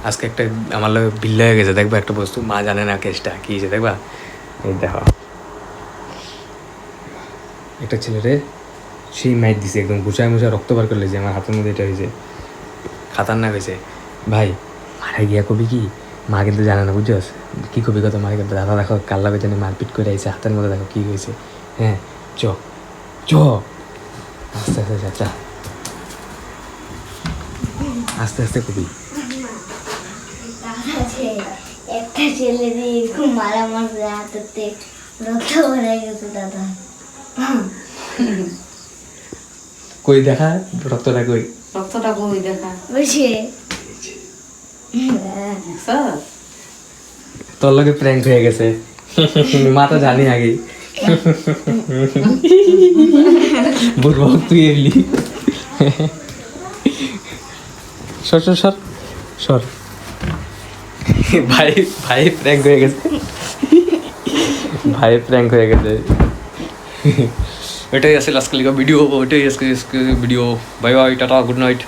আজকে একটা আমার লোক বিল্লা হয়ে গেছে, দেখবা একটা বস্তু, মা জানে না কেসটা কী হয়েছে, দেখবা এই দেখো একটা ছেলেরে সেই মাইট দিছে একদম ঘুষায় মুছায় রক্ত বার করলে যে আমার হাতের মধ্যে এটা হয়েছে, খাতারনাক হয়েছে ভাই। মারা গিয়া কবি কি, মা কিন্তু জানে না বুঝছস, কী কবি কত মারে কিন্তু দাদা দেখো কাল্লা বেতনে মারপিট করে আইছে, হাতের মধ্যে দেখো কী হয়েছে। হ্যাঁ চ চ আস্তে আস্তে চাচা আস্তে আস্তে কবি। একটা ছেলে দিয়ে খুব মারা মারছে, হাতেতে রক্ত ভরে গেছে দাদা। কই দেখা রক্তটা, কই রক্তটা কই দেখা বুঝছে তোর লগে প্র্যাঙ্ক হয়ে গেছে, মা তো জানি আগে। বুড়বক তুই এলি, সর সর সর সর। ভাই ভাই প্র্যাঙ্ক হয়ে গেছে, ভাই প্র্যাঙ্ক হয়ে গেছে। ওইটাই আছে আজকাল ভিডিও, ওইটাই আজকে video. Bye bye, tata, good night.